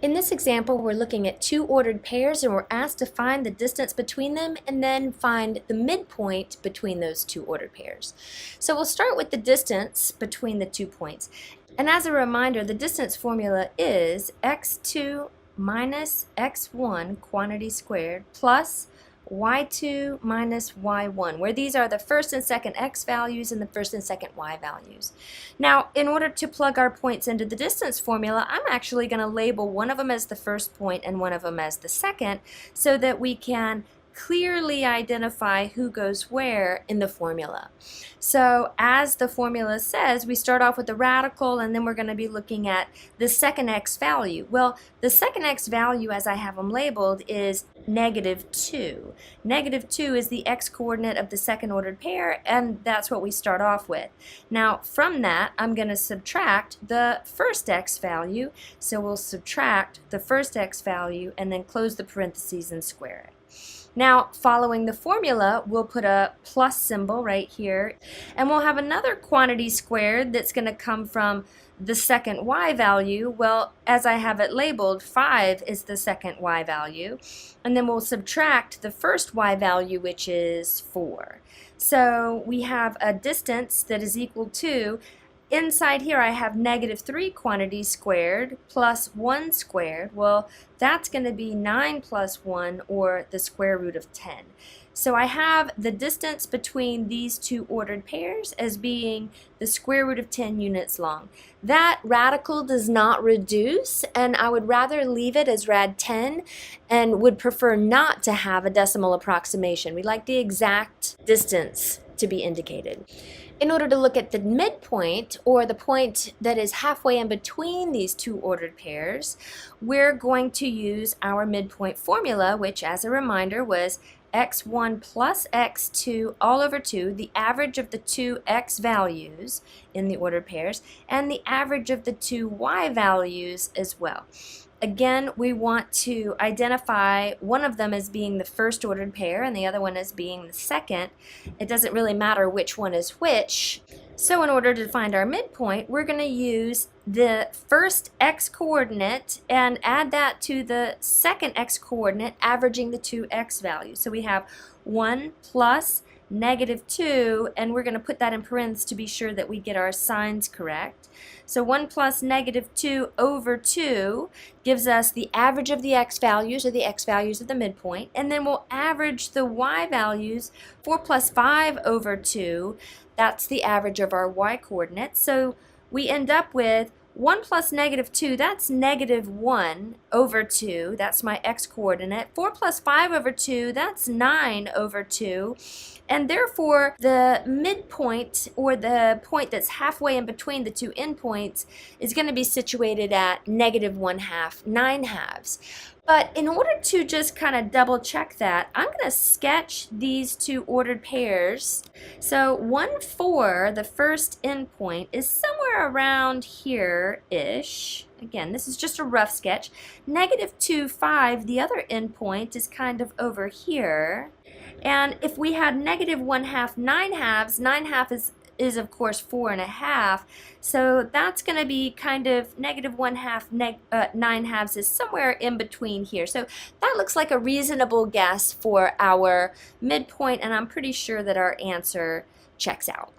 In this example, we're looking at two ordered pairs and we're asked to find the distance between them and then find the midpoint between those two ordered pairs. So we'll start with the distance between the 2 points. And as a reminder, the distance formula is x2 minus x1 quantity squared plus y2 minus y1, where these are the first and second x values and the first and second y values. Now, in order to plug our points into the distance formula, I'm actually going to label one of them as the first point and one of them as the second so that we can clearly identify who goes where in the formula. So as the formula says, we start off with the radical and then we're going to be looking at the second x value. Well, the second x value, as I have them labeled, is -2. -2 is the x coordinate of the second ordered pair, and that's what we start off with. Now from that, I'm going to subtract the first x value, so we'll subtract the first x value and then close the parentheses and square it. Now, following the formula, we'll put a plus symbol right here, and we'll have another quantity squared that's going to come from the second y value. Well, as I have it labeled, 5 is the second y value, and then we'll subtract the first y value, which is 4. So we have a distance that is equal to, inside here I have -3 quantity squared plus 1 squared. Well, that's going to be 9 plus 1, or the square root of 10. So I have the distance between these two ordered pairs as being the square root of 10 units long. That radical does not reduce, and I would rather leave it as rad 10 and would prefer not to have a decimal approximation. We like the exact distance to be indicated. In order to look at the midpoint, or the point that is halfway in between these two ordered pairs, we're going to use our midpoint formula, which, as a reminder, was x1 plus x2 all over 2, the average of the two x values in the ordered pairs, and the average of the two y values as well. Again, we want to identify one of them as being the first ordered pair and the other one as being the second. It doesn't really matter which one is which. So in order to find our midpoint, we're going to use the first x coordinate and add that to the second x coordinate, averaging the two x values. So we have 1 plus -2, and we're going to put that in parentheses to be sure that we get our signs correct. So 1 plus -2 over 2 gives us the average of the x values, or the x values of the midpoint, and then we'll average the y values. 4 plus 5 over 2, that's the average of our y coordinates. So we end up with 1 plus -2, that's -1 over 2, that's my x coordinate. 4 plus 5 over 2, that's 9 over 2. And therefore, the midpoint, or the point that's halfway in between the two endpoints, is going to be situated at -1/2, 9/2. But in order to just kind of double check that, I'm going to sketch these two ordered pairs. So 1, 4, the first endpoint, is somewhere around here-ish. Again, this is just a rough sketch. -2, 5, the other endpoint, is kind of over here. And if we had -1/2, 9/2, 9/2 is of course 4.5, so that's going to be kind of -1/2, 9/2 is somewhere in between here. So that looks like a reasonable guess for our midpoint, and I'm pretty sure that our answer checks out.